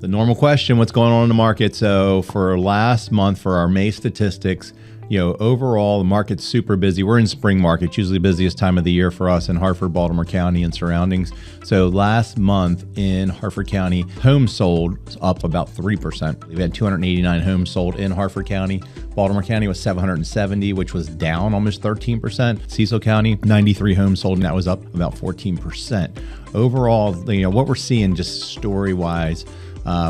The normal question, what's going on in the market? So for last month, for our May statistics, overall, the market's super busy. We're in spring market, it's usually the busiest time of the year for us in Hartford, Baltimore County and surroundings. So last month in Hartford County, homes sold up about 3%. We had 289 homes sold in Hartford County. Baltimore County was 770, which was down almost 13%. Cecil County, 93 homes sold, and that was up about 14%. Overall, what we're seeing just story-wise,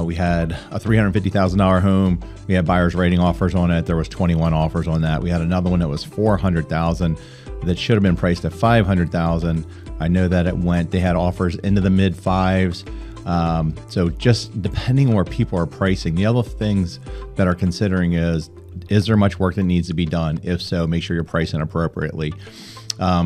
we had a $350,000 home. We had buyers writing offers on it. There was 21 offers on that. We had another one that was $400,000 that should have been priced at $500,000. I know that they had offers into the mid fives. So just depending on where people are pricing, the other things that are considering is there much work that needs to be done? If so, make sure you're pricing appropriately.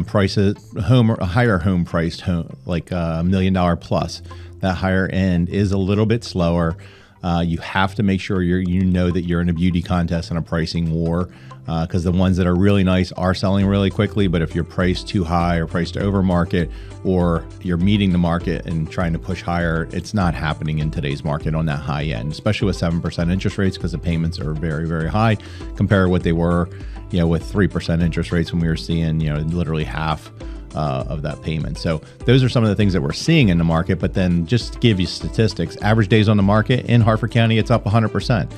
Prices, higher home priced home, like $1 million plus. That higher end is a little bit slower. You have to make sure you know that you're in a beauty contest and a pricing war, because the ones that are really nice are selling really quickly. But if you're priced too high or priced over market, or you're meeting the market and trying to push higher, it's not happening in today's market on that high end, especially with 7% interest rates, because the payments are very, very high compared to what they were, with 3% interest rates when we were seeing, literally half of that payment. So those are some of the things that we're seeing in the market. But then just to give you statistics, average days on the market in Hartford County, it's up 100%.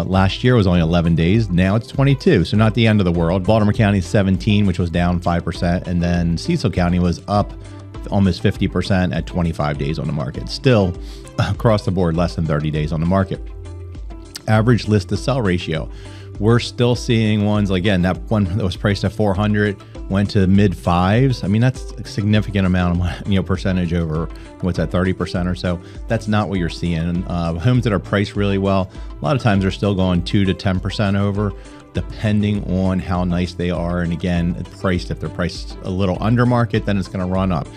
Last year was only 11 days. Now it's 22. So not the end of the world. Baltimore County is 17, which was down 5%. And then Cecil County was up almost 50% at 25 days on the market. Still across the board, less than 30 days on the market. Average list to sell ratio. We're still seeing ones, again, that one that was priced at 400 went to mid fives. I mean, that's a significant amount of percentage over what's at 30% or so. That's not what you're seeing. Homes that are priced really well, a lot of times they're still going 2 to 10% over, depending on how nice they are. And again, if they're priced a little under market, then it's going to run up.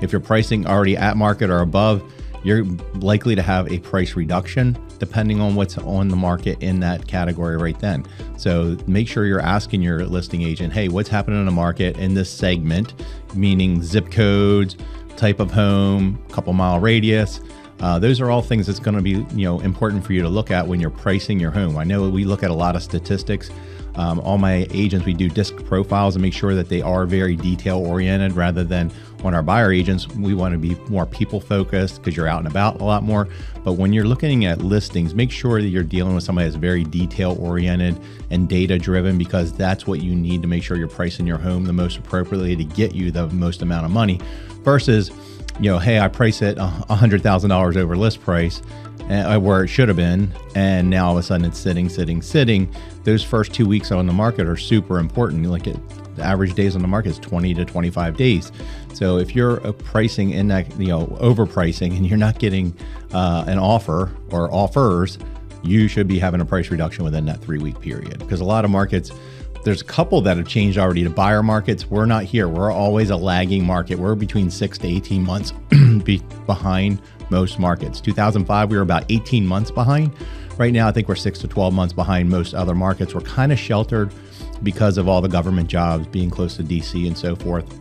If you're pricing already at market or above, you're likely to have a price reduction depending on what's on the market in that category right then. So make sure you're asking your listing agent, hey, what's happening in the market in this segment, meaning zip codes, type of home, couple mile radius. Those are all things that's going to be important for you to look at when you're pricing your home. I know we look at a lot of statistics. All my agents, we do disc profiles and make sure that they are very detail oriented, rather than on our buyer agents, we want to be more people focused because you're out and about a lot more. But when you're looking at listings, make sure that you're dealing with somebody that's very detail oriented and data driven, because that's what you need to make sure you're pricing your home the most appropriately to get you the most amount of money, versus, hey, I price it $100,000 over list price, where it should have been, and now all of a sudden it's sitting. Those first 2 weeks on the market are super important. The average days on the market is 20 to 25 days. So if you're pricing in that, overpricing, and you're not getting an offer or offers, you should be having a price reduction within that 3-week period. Because a lot of markets, there's a couple that have changed already to buyer markets. We're not here. We're always a lagging market. We're between 6 to 18 months behind most markets. 2005, we were about 18 months behind. Right now, I think we're 6 to 12 months behind most other markets. We're kind of sheltered because of all the government jobs, being close to DC and so forth.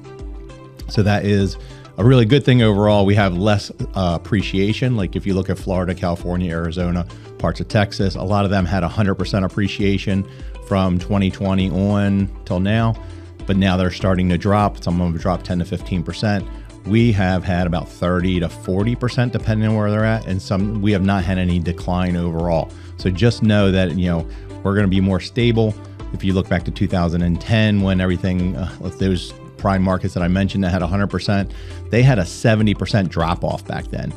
So that is a really good thing overall. We have less appreciation. Like if you look at Florida, California, Arizona, parts of Texas, a lot of them had 100% appreciation from 2020 on till now, but now they're starting to drop. Some of them drop 10 to 15%. We have had about 30 to 40%, depending on where they're at. And we have not had any decline overall. So just know that, we're going to be more stable. If you look back to 2010, when everything, those prime markets that I mentioned that had 100%, they had a 70% drop off back then.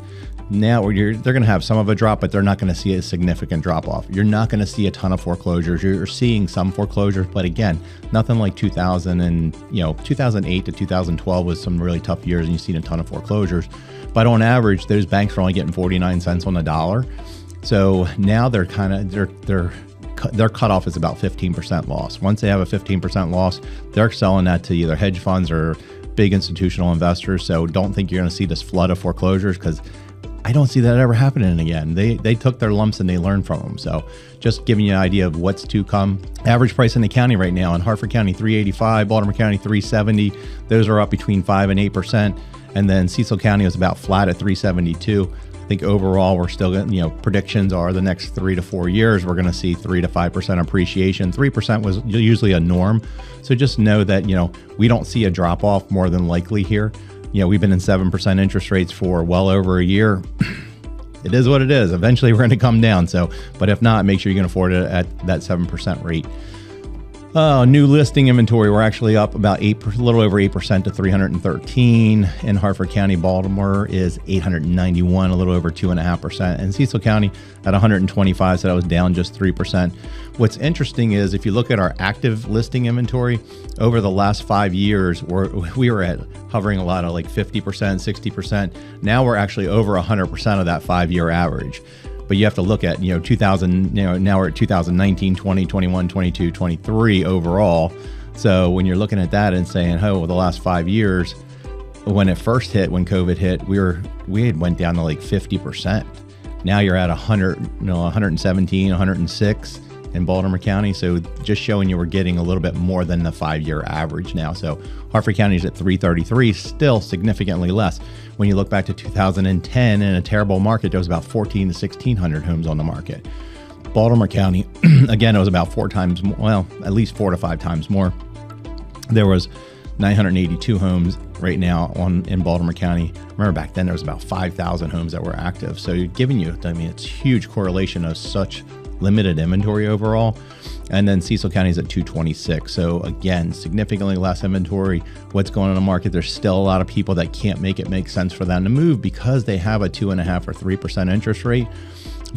Now they're going to have some of a drop, but they're not going to see a significant drop off. You're not going to see a ton of foreclosures. You're seeing some foreclosures, but again, nothing like 2008 to 2012 was some really tough years, and you've seen a ton of foreclosures. But on average, those banks are only getting 49 cents on the dollar. So now their cutoff is about 15% loss. Once they have a 15% loss, they're selling that to either hedge funds or big institutional investors. So don't think you're going to see this flood of foreclosures, because I don't see that ever happening again. They took their lumps and they learned from them. So just giving you an idea of what's to come. Average price in the county right now, in Hartford County, $385, Baltimore County, $370. Those are up between 5 and 8%. And then Cecil County was about flat at $372. think overall we're still going, predictions are the next 3 to 4 years, we're going to see 3 to 5% appreciation. 3% was usually a norm. So just know that, we don't see a drop off more than likely here. We've been in 7% interest rates for well over a year. It is what it is. Eventually we're going to come down. So, but if not, make sure you can afford it at that 7% rate. New listing inventory, we're actually up about a little over 8% to 313. In Harford County, Baltimore is 891, a little over 2.5%. And Cecil County at 125, so that was down just 3%. What's interesting is if you look at our active listing inventory over the last 5 years, we were at hovering a lot of like 50%, 60%. Now we're actually over 100% of that 5-year average. But you have to look at, 2000, now we're at 2019, 20, 21, 22, 23 overall. So when you're looking at that and saying, oh, well, the last 5 years, when it first hit, when COVID hit, we had went down to like 50%. Now you're at 117, 106 in Baltimore County. So just showing you we're getting a little bit more than the 5-year average now. So Harford County is at 333, still significantly less. When you look back to 2010 in a terrible market, there was about 1,400 to 1,600 homes on the market. Baltimore County, again, it was about 4 times, well, at least 4 to 5 times more. There was 982 homes right now in Baltimore County. Remember back then there was about 5,000 homes that were active. So you're giving you, it's huge correlation of such limited inventory overall. And then Cecil County is at 226. So again, significantly less inventory. What's going on in the market? There's still a lot of people that can't make it make sense for them to move because they have a 2.5 or 3% interest rate.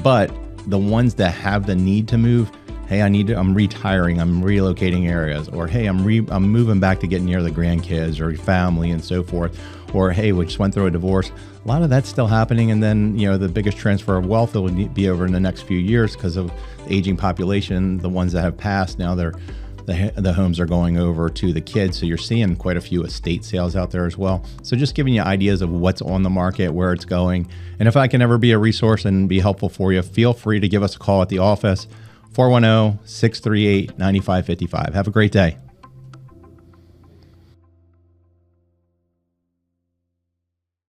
But the ones that have the need to move, hey, I'm retiring, I'm relocating areas, or hey, I'm moving back to get near the grandkids or family and so forth, or hey, we just went through a divorce. A lot of that's still happening. And then, the biggest transfer of wealth will be over in the next few years because of the aging population. The ones that have passed, now the homes are going over to the kids. So you're seeing quite a few estate sales out there as well. So just giving you ideas of what's on the market, where it's going. And if I can ever be a resource and be helpful for you, feel free to give us a call at the office, 410-638-9555. Have a great day.